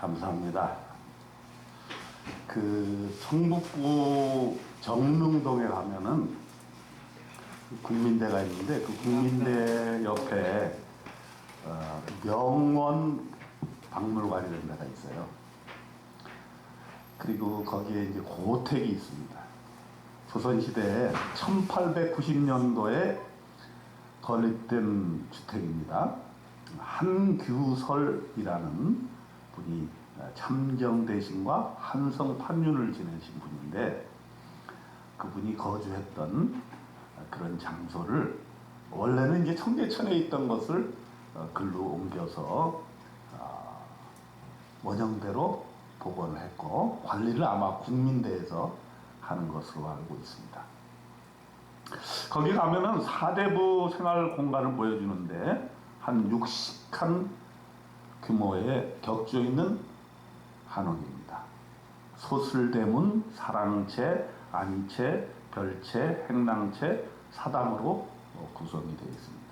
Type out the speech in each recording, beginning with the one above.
감사합니다. 성북구 정릉동에 가면은 국민대가 있는데 그 국민대 옆에 명원 박물관이라는 데가 있어요. 그리고 거기에 이제 고택이 있습니다. 조선시대에 1890년도에 건립된 주택입니다. 한규설이라는 분이 참정대신과 한성판윤을 지내신 분인데, 그분이 거주했던 그런 장소를 원래는 이제 청계천에 있던 것을 글로 옮겨서 원형대로 복원을 했고, 관리를 아마 국민대에서 하는 것으로 알고 있습니다. 거기 가면은 사대부 생활 공간을 보여주는데 한 60칸 규모의 격조 있는 한옥입니다. 소슬대문, 사랑채, 안채, 별채, 행랑채, 사당으로 구성이 되어 있습니다.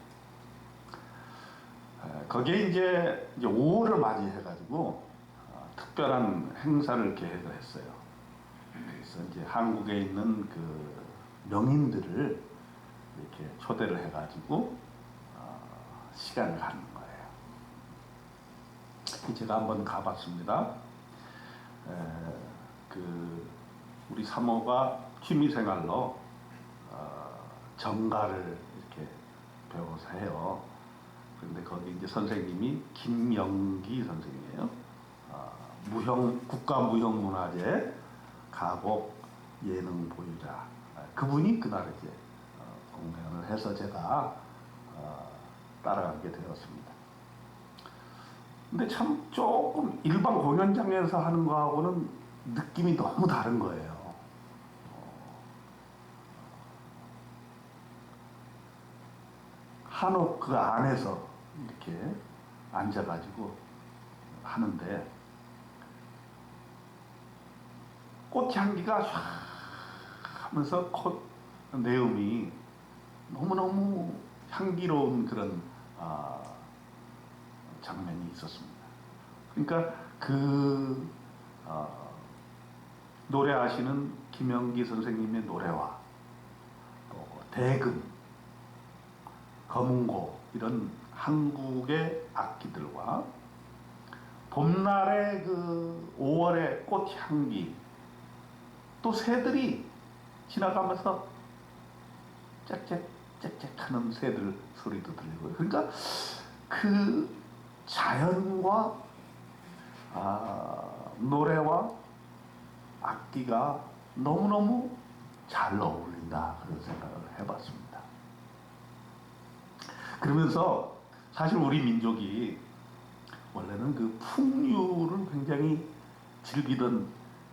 거기에 이제 5월을 맞이해가지고 특별한 행사를 계획을 했어요. 그래서 이제 한국에 있는 그 명인들을 이렇게 초대를 해가지고 시간을 갖는 거예요. 제가 한번 가봤습니다. 우리 사모가 취미생활로 정가를 이렇게 배워서 해요. 그런데 거기 이제 선생님이 김영기 선생님이에요. 국가무형문화재 가곡 예능 보유자. 그분이 그날 이제 공연을 해서 제가 따라가게 되었습니다. 근데 참 조금 일반 공연장에서 하는 거하고는 느낌이 너무 다른 거예요. 한옥 그 안에서 이렇게 앉아가지고 하는데 꽃향기가 샥 하면서 내음이 너무너무 향기로운 그런 장면이 있었습니다. 그러니까 노래하시는 김영기 선생님의 노래와 또 대금, 거문고 이런 한국의 악기들과 봄날의 5월의 꽃향기, 또 새들이 지나가면서 짹짹짹짹 하는 새들 소리도 들리고요. 그러니까 그 자연과 노래와 악기가 너무너무 잘 어울린다, 그런 생각을 해봤습니다. 그러면서 사실 우리 민족이 원래는 그 풍류를 굉장히 즐기던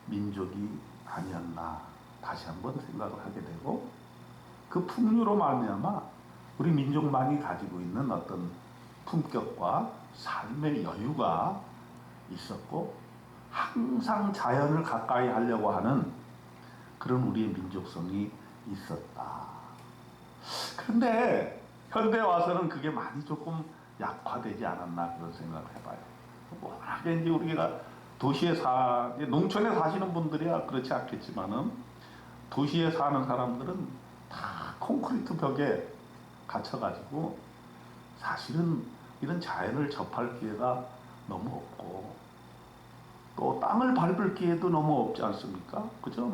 민족이 아니었나 다시 한번 생각을 하게 되고, 그 풍류로 말미암아 우리 민족만이 가지고 있는 어떤 품격과 삶의 여유가 있었고, 항상 자연을 가까이 하려고 하는 그런 우리의 민족성이 있었다. 그런데 현대에 와서는 그게 많이 조금 약화되지 않았나, 그런 생각을 해봐요. 워낙에 이제 우리가 농촌에 사시는 분들이야 그렇지 않겠지만은, 도시에 사는 사람들은 다 콘크리트 벽에 갇혀가지고 사실은 이런 자연을 접할 기회가 너무 없고, 또 땅을 밟을 기회도 너무 없지 않습니까? 그죠?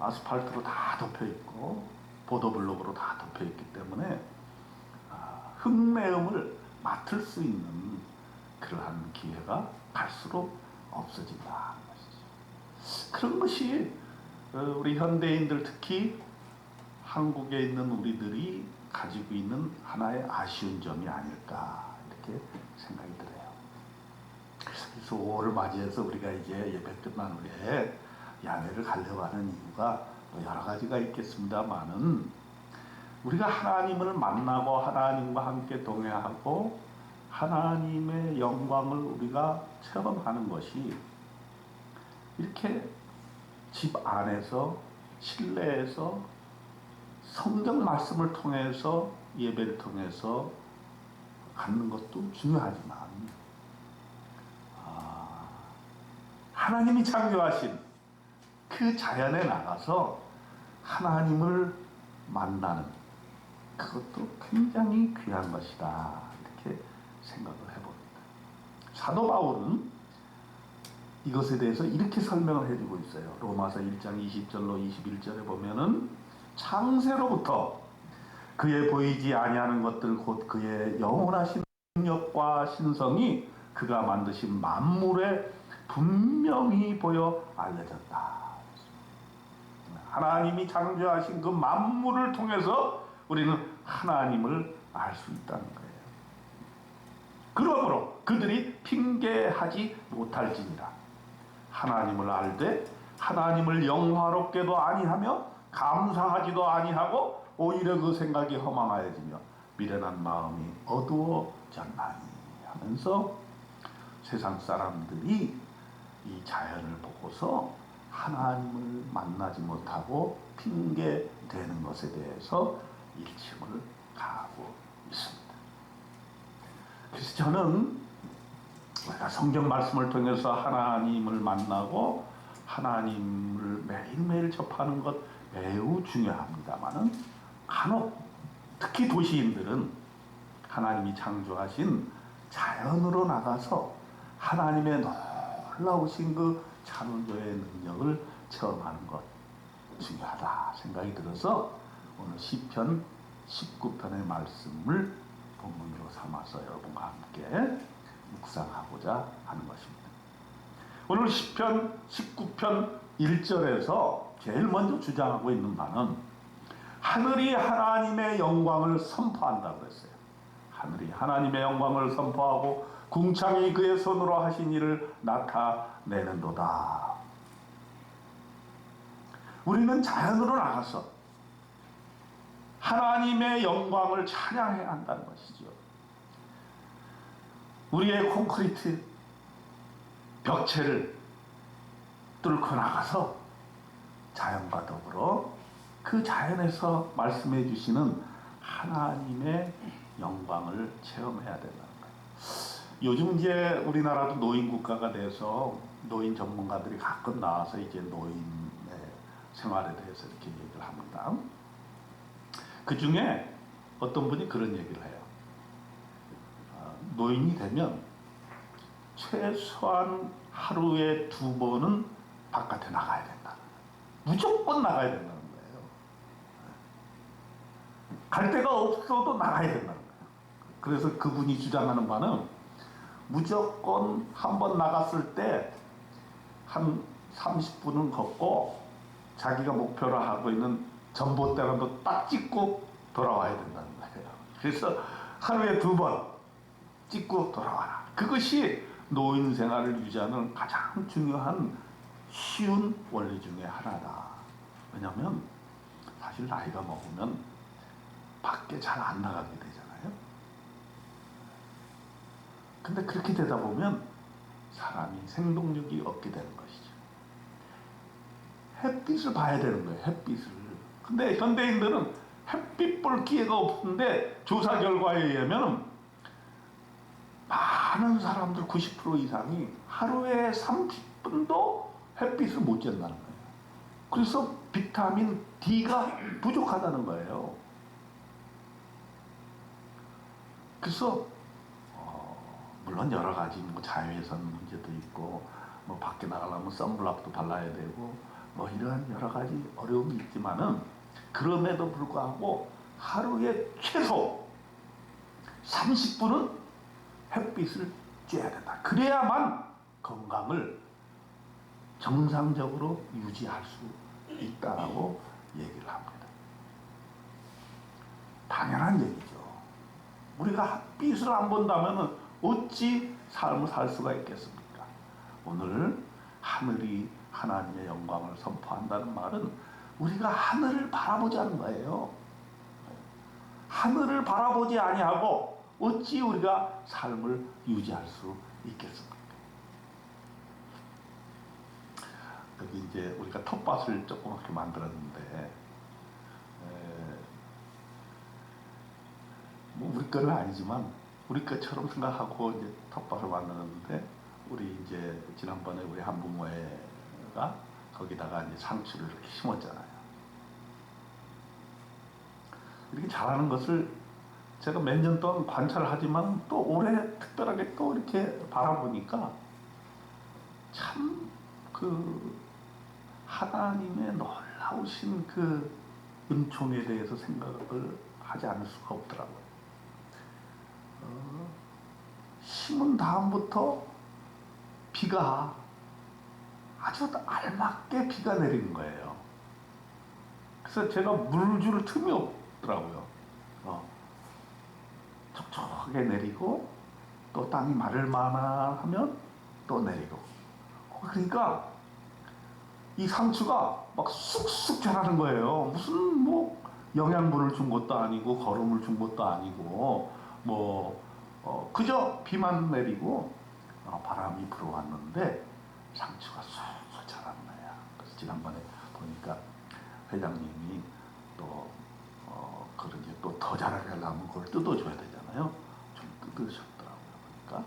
아스팔트로 다 덮여 있고 보도블록으로 다 덮여 있기 때문에 흙내음을 맡을 수 있는 그러한 기회가 갈수록 없어진다. 그런 것이 우리 현대인들, 특히 한국에 있는 우리들이 가지고 있는 하나의 아쉬운 점이 아닐까, 이렇게 생각이 들어요. 그래서 5월을 맞이해서 우리가 이제 예배 끝난 후에 야외를 가려고 하는 이유가 여러 가지가 있겠습니다만은, 우리가 하나님을 만나고 하나님과 함께 동행하고 하나님의 영광을 우리가 체험하는 것이 이렇게 집 안에서, 실내에서 성경 말씀을 통해서, 예배를 통해서 갖는 것도 중요하지만, 하나님이 창조하신 그 자연에 나가서 하나님을 만나는 그것도 굉장히 귀한 것이다. 이렇게 생각을 해봅니다. 사도 바울은 이것에 대해서 이렇게 설명을 해주고 있어요. 로마서 1장 20절로 21절에 보면은 창세로부터 그의 보이지 아니하는 것들 곧 그의 영원하신 능력과 신성이 그가 만드신 만물에 분명히 보여 알려졌다. 하나님이 창조하신 그 만물을 통해서 우리는 하나님을 알 수 있다는 거예요. 그러므로 그들이 핑계하지 못할지니라. 하나님을 알되 하나님을 영화롭게도 아니하며 감사하지도 아니하고 오히려 그 생각이 허망하여지며 미련한 마음이 어두워졌나니 하면서 세상 사람들이 이 자연을 보고서 하나님을 만나지 못하고 핑계대는 것에 대해서 일침을 가하고 있습니다. 그래서 저는 우리가 성경 말씀을 통해서 하나님을 만나고 하나님을 매일매일 접하는 것 매우 중요합니다만은 간혹 특히 도시인들은 하나님이 창조하신 자연으로 나가서 하나님의 놀라우신 그 창조의 능력을 체험하는 것 중요하다 생각이 들어서 오늘 시편 19편의 말씀을 본문으로 삼아서 여러분과 함께 묵상하고자 하는 것입니다. 오늘 시편 19편 1절에서 제일 먼저 주장하고 있는 바는 하늘이 하나님의 영광을 선포한다고 했어요. 하늘이 하나님의 영광을 선포하고 궁창이 그의 손으로 하신 일을 나타내는도다. 우리는 자연으로 나가서 하나님의 영광을 찬양해야 한다는 것이죠. 우리의 콘크리트 벽체를 뚫고 나가서 자연과 더불어 그 자연에서 말씀해 주시는 하나님의 영광을 체험해야 된다는 거예요. 요즘 이제 우리나라도 노인 국가가 돼서 노인 전문가들이 가끔 나와서 이제 노인의 생활에 대해서 이렇게 얘기를 합니다. 그 중에 어떤 분이 그런 얘기를 해요. 노인이 되면 최소한 하루에 2번은 바깥에 나가야 된다. 무조건 나가야 된다는 거예요. 갈 데가 없어도 나가야 된다는 거예요. 그래서 그분이 주장하는 바는 무조건 한번 나갔을 때 한 30분은 걷고 자기가 목표로 하고 있는 전봇대라도 딱 찍고 돌아와야 된다는 거예요. 그래서 하루에 2번 찍고 돌아와라. 그것이 노인 생활을 유지하는 가장 중요한 쉬운 원리 중에 하나다. 왜냐하면 사실 나이가 먹으면 밖에 잘 안 나가게 되잖아요. 근데 그렇게 되다 보면 사람이 생동력이 없게 되는 것이죠. 햇빛을 봐야 되는 거예요. 햇빛을. 근데 현대인들은 햇빛 볼 기회가 없는데 조사 결과에 의하면 많은 사람들 90% 이상이 하루에 30분도 햇빛을 못 쬐는다는 거예요. 그래서 비타민 D가 부족하다는 거예요. 그래서 물론 여러 가지 뭐 자외선 문제도 있고 뭐 밖에 나가려면 선블락도 발라야 되고 뭐 이러한 여러 가지 어려움이 있지만은 그럼에도 불구하고 하루에 최소 30분은 햇빛을 쬐야 된다. 그래야만 건강을 정상적으로 유지할 수 있다라고 얘기를 합니다. 당연한 얘기죠. 우리가 햇빛을 안 본다면 어찌 삶을 살 수가 있겠습니까? 오늘 하늘이 하나님의 영광을 선포한다는 말은 우리가 하늘을 바라보자는 거예요. 하늘을 바라보지 아니하고 어찌 우리가 삶을 유지할 수 있겠습니까? 여기 이제 우리가 텃밭을 조그맣게 만들었는데 뭐 우리 거는 아니지만 우리 것처럼 생각하고 이제 텃밭을 만드는데 우리 이제 지난번에 우리 한부모회가 거기다가 이제 상추를 이렇게 심었잖아요. 이렇게 자라는 것을 제가 몇 년 동안 관찰을 하지만 또 올해 특별하게 또 이렇게 바라보니까 참 그 하나님의 놀라우신 그 은총에 대해서 생각을 하지 않을 수가 없더라고요. 심은 다음부터 비가 아주 알맞게 비가 내리는 거예요. 그래서 제가 물 줄 틈이 없더라고요. 촉촉하게 내리고 또 땅이 마를 만하면 또 내리고. 그러니까 이 상추가 막 쑥쑥 자라는 거예요. 무슨 뭐 영양분을 준 것도 아니고 거름을 준 것도 아니고 그저 비만 내리고 바람이 불어왔는데 상추가 쑥쑥 자라는 거야. 그래서 지난번에 보니까 회장님이 또 그런 게 또 더 자라게 하려면 그걸 뜯어줘야 되잖아요. 좀 뜯으셨더라고요.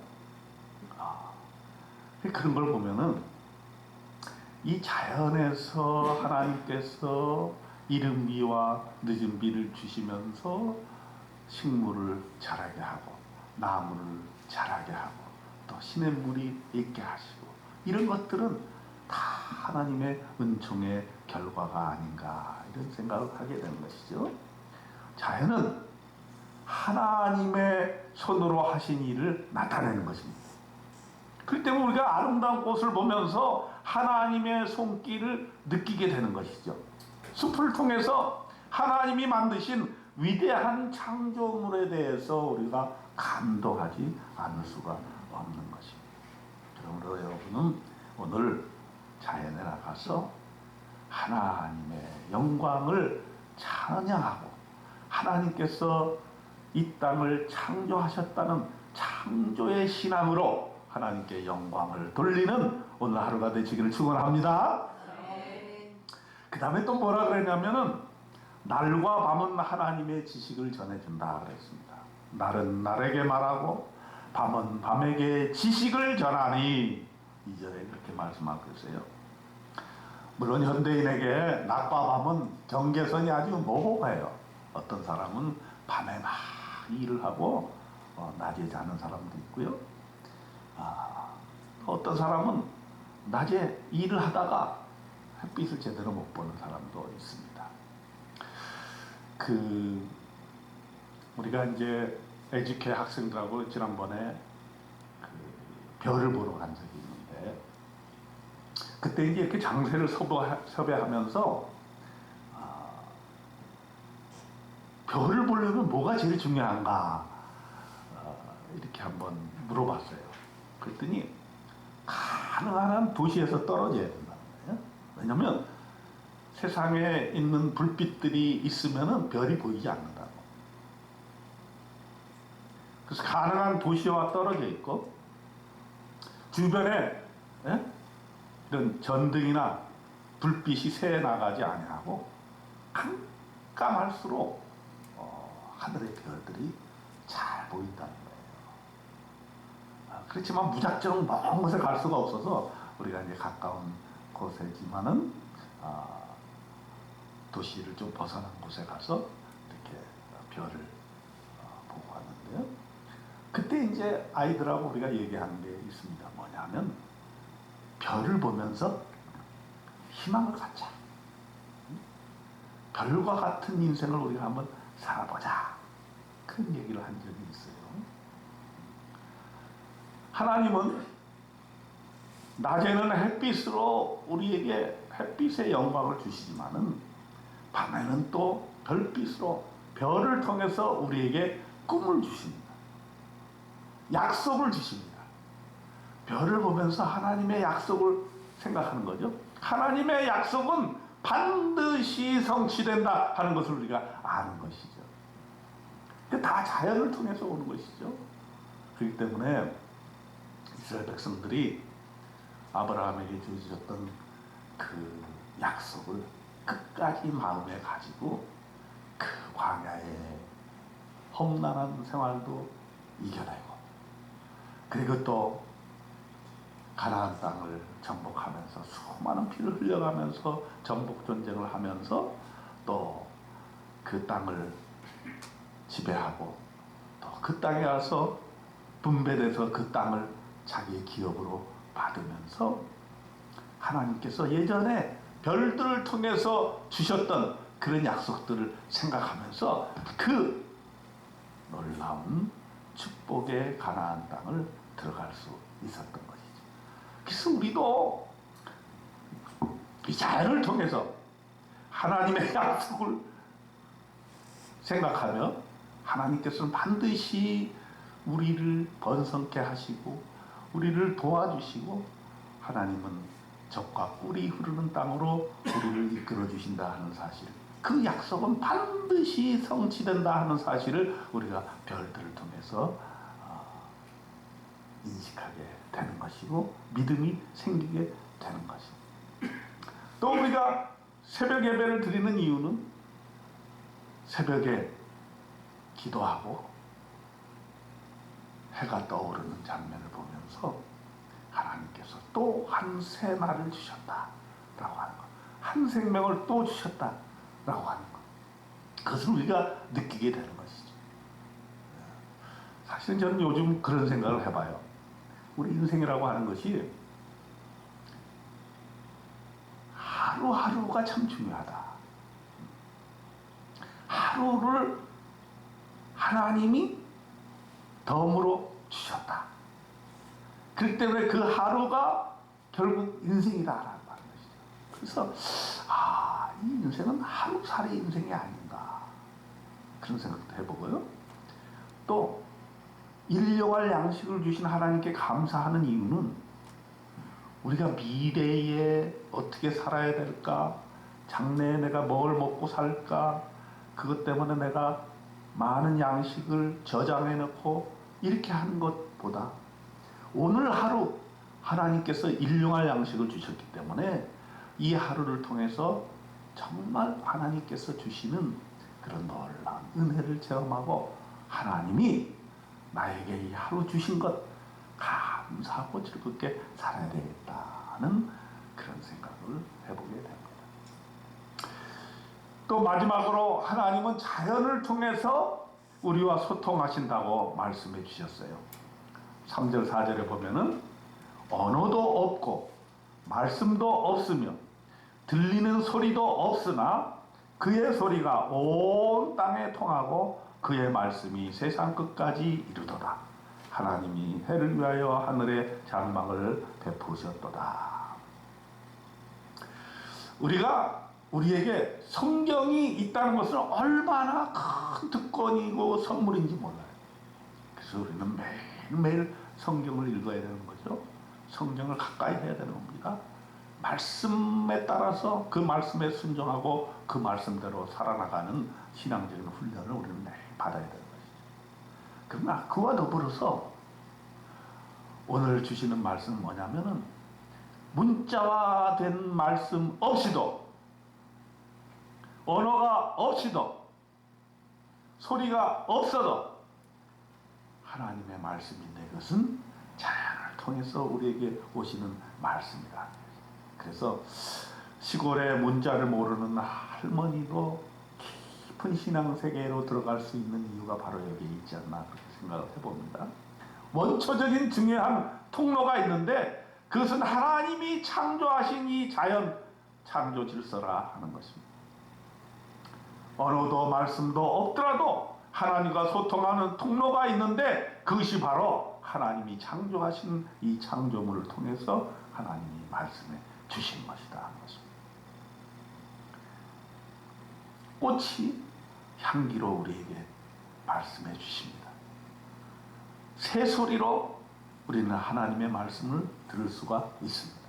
그러니까 그런 걸 보면은 이 자연에서 하나님께서 이른 비와 늦은 비를 주시면서 식물을 자라게 하고 나무를 자라게 하고 또 시냇물이 있게 하시고 이런 것들은 다 하나님의 은총의 결과가 아닌가 이런 생각을 하게 되는 것이죠. 자연은 하나님의 손으로 하신 일을 나타내는 것입니다. 그렇기 때문에 우리가 아름다운 꽃을 보면서 하나님의 손길을 느끼게 되는 것이죠. 숲을 통해서 하나님이 만드신 위대한 창조물에 대해서 우리가 감동하지 않을 수가 없는 것입니다. 그러므로 여러분은 오늘 자연에 나가서 하나님의 영광을 찬양하고 하나님께서 이 땅을 창조하셨다는 창조의 신앙으로 하나님께 영광을 돌리는 오늘 하루가 되시기를 축원합니다. 그 다음에 또 뭐라 그랬냐면은 날과 밤은 하나님의 지식을 전해준다 그랬습니다. 날은 날에게 말하고 밤은 밤에게 지식을 전하니 2절에 그렇게 말씀하고 있어요. 물론 현대인에게 낮과 밤은 경계선이 아주 모호해요. 어떤 사람은 밤에 막 일을 하고 낮에 자는 사람도 있고요. 어떤 사람은 낮에 일을 하다가 햇빛을 제대로 못 보는 사람도 있습니다. 우리가 이제 에듀케 학생들하고 지난번에 별을 보러 간 적이 있는데 그때 이제 이렇게 장세를 섭외하면서 별을 보려면 뭐가 제일 중요한가 이렇게 한번 물어봤어요. 그랬더니 가능한 한 도시에서 떨어져야 된다는 거예요. 왜냐하면 세상에 있는 불빛들이 있으면 별이 보이지 않는다고. 그래서 가능한 도시와 떨어져 있고 주변에 이런 전등이나 불빛이 새 나가지 아니하고 깜깜할수록 하늘의 별들이 잘 보인다는 거예요. 그렇지만 무작정 먼 곳에 갈 수가 없어서 우리가 이제 가까운 곳이지만은 도시를 좀 벗어난 곳에 가서 이렇게 별을 보고 왔는데요. 그때 이제 아이들하고 우리가 얘기하는 게 있습니다. 뭐냐면 별을 보면서 희망을 갖자. 별과 같은 인생을 우리가 한번 살아보자. 그런 얘기를 한 적이 있어요. 하나님은 낮에는 햇빛으로 우리에게 햇빛의 영광을 주시지만은 밤에는 또 별빛으로 별을 통해서 우리에게 꿈을 주십니다. 약속을 주십니다. 별을 보면서 하나님의 약속을 생각하는 거죠. 하나님의 약속은 반드시 성취된다 하는 것을 우리가 아는 것이죠. 다 자연을 통해서 오는 것이죠. 그렇기 때문에 이스라엘 백성들이 아브라함에게 주셨던 그 약속을 끝까지 마음에 가지고 그 광야의 험난한 생활도 이겨내고 그리고 또 가나안 땅을 정복하면서 수많은 피를 흘려가면서 정복 전쟁을 하면서 또 그 땅을 지배하고 또 그 땅에 가서 분배돼서 그 땅을 자기의 기업으로 받으면서 하나님께서 예전에 별들을 통해서 주셨던 그런 약속들을 생각하면서 그 놀라운 축복의 가나안 땅을 들어갈 수 있었던 것이죠. 그래서 우리도 이 자연을 통해서 하나님의 약속을 생각하며 하나님께서는 반드시 우리를 번성케 하시고 우리를 도와주시고 하나님은 적과 꿀이 흐르는 땅으로 우리를 이끌어 주신다 하는 사실, 그 약속은 반드시 성취된다 하는 사실을 우리가 별들을 통해서 인식하게 되는 것이고 믿음이 생기게 되는 것입니다. 또 우리가 새벽 예배를 드리는 이유는 새벽에 기도하고 해가 떠오르는 장면을 보면서 하나님께서 또 한 새 날을 주셨다라고 하는 것, 한 생명을 또 주셨다라고 하는 것, 그것을 우리가 느끼게 되는 것이죠. 사실은 저는 요즘 그런 생각을 해봐요. 우리 인생이라고 하는 것이 하루하루가 참 중요하다. 하루를 하나님이 덤으로 주셨다. 그렇기 때문에 그 하루가 결국 인생이다라고 하는 것이죠. 그래서 이 인생은 하루살이 인생이 아닌가 그런 생각도 해보고요. 또 일용할 양식을 주신 하나님께 감사하는 이유는 우리가 미래에 어떻게 살아야 될까, 장래에 내가 뭘 먹고 살까, 그것 때문에 내가 많은 양식을 저장해 놓고 이렇게 하는 것보다 오늘 하루 하나님께서 일용할 양식을 주셨기 때문에 이 하루를 통해서 정말 하나님께서 주시는 그런 놀라운 은혜를 체험하고 하나님이 나에게 이 하루 주신 것 감사하고 즐겁게 살아야 되겠다는 그런 생각을 해보게 됩니다. 또 마지막으로 하나님은 자연을 통해서 우리와 소통하신다고 말씀해 주셨어요. 3절 4절에 보면은 언어도 없고 말씀도 없으며 들리는 소리도 없으나 그의 소리가 온 땅에 통하고 그의 말씀이 세상 끝까지 이르도다. 하나님이 해를 위하여 하늘의 장막을 베푸셨도다. 우리에게 성경이 있다는 것은 얼마나 큰 특권이고 선물인지 몰라요. 그래서 우리는 매일매일 성경을 읽어야 되는 거죠. 성경을 가까이 해야 되는 겁니다. 말씀에 따라서 그 말씀에 순종하고 그 말씀대로 살아나가는 신앙적인 훈련을 우리는 매일 받아야 되는 것이죠. 그러나 그와 더불어서 오늘 주시는 말씀은 뭐냐면은 문자화된 말씀 없이도 언어가 없이도 소리가 없어도 하나님의 말씀인데 그것은 자연을 통해서 우리에게 오시는 말씀이다. 그래서 시골의 문자를 모르는 할머니도 깊은 신앙 세계로 들어갈 수 있는 이유가 바로 여기에 있지 않나 그렇게 생각을 해봅니다. 원초적인 중요한 통로가 있는데 그것은 하나님이 창조하신 이 자연 창조 질서라 하는 것입니다. 언어도 말씀도 없더라도 하나님과 소통하는 통로가 있는데 그것이 바로 하나님이 창조하신 이 창조물을 통해서 하나님이 말씀해 주신 것이다 하는 것입니다. 꽃이 향기로 우리에게 말씀해 주십니다. 새소리로 우리는 하나님의 말씀을 들을 수가 있습니다.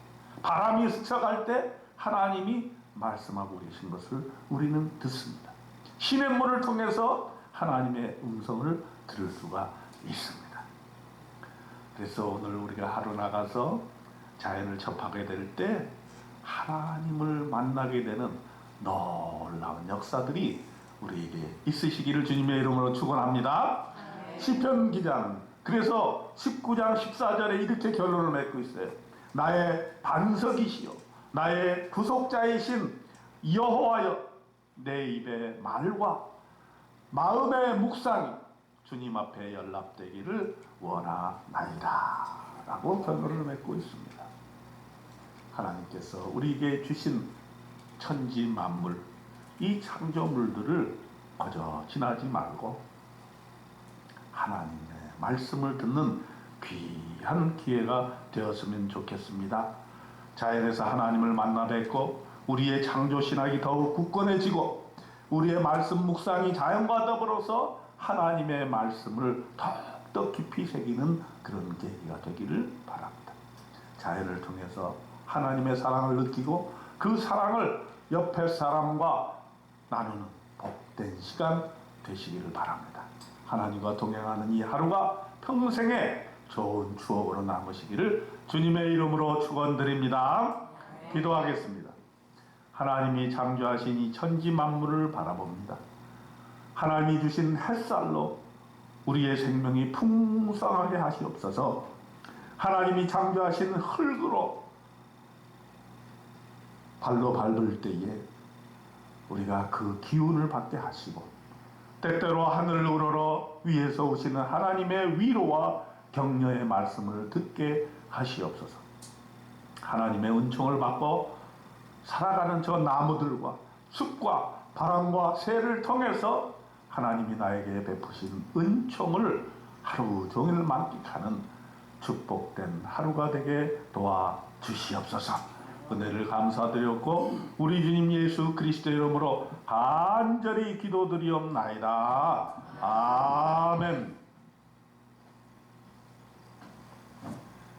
바람이 스쳐갈 때 하나님이 말씀하고 계신 것을 우리는 듣습니다. 시냇물을 통해서 하나님의 음성을 들을 수가 있습니다. 그래서 오늘 우리가 하루 나가서 자연을 접하게 될 때 하나님을 만나게 되는 놀라운 역사들이 우리에게 있으시기를 주님의 이름으로 축원합니다. 시편 기자는 그래서 19장 14절에 이렇게 결론을 맺고 있어요. 나의 반석이시요 나의 구속자이신 여호와여, 내 입의 말과 마음의 묵상이 주님 앞에 연락되기를 원하나이다 라고 결론을 맺고 있습니다. 하나님께서 우리에게 주신 천지 만물, 이 창조물들을 거저 지나지 말고 하나님의 말씀을 듣는 귀한 기회가 되었으면 좋겠습니다. 자연에서 하나님을 만나 뵙고 우리의 창조신학이 더욱 굳건해지고 우리의 말씀 묵상이 자연과 더불어서 하나님의 말씀을 더욱더 깊이 새기는 그런 계기가 되기를 바랍니다. 자연을 통해서 하나님의 사랑을 느끼고 그 사랑을 옆에 사람과 나누는 복된 시간 되시기를 바랍니다. 하나님과 동행하는 이 하루가 평생의 좋은 추억으로 남으시기를 주님의 이름으로 축원드립니다. 기도하겠습니다. 하나님이 창조하신 이 천지 만물을 바라봅니다. 하나님이 주신 햇살로 우리의 생명이 풍성하게 하시옵소서. 하나님이 창조하신 흙으로 발로 밟을 때에 우리가 그 기운을 받게 하시고 때때로 하늘을 우러러 위에서 오시는 하나님의 위로와 격려의 말씀을 듣게 하시옵소서. 하나님의 은총을 받고 살아가는 저 나무들과 숲과 바람과 새를 통해서 하나님이 나에게 베푸신 은총을 하루 종일 만끽하는 축복된 하루가 되게 도와주시옵소서. 은혜를 감사드렸고 우리 주님 예수 그리스도 이름으로 간절히 기도드리옵나이다.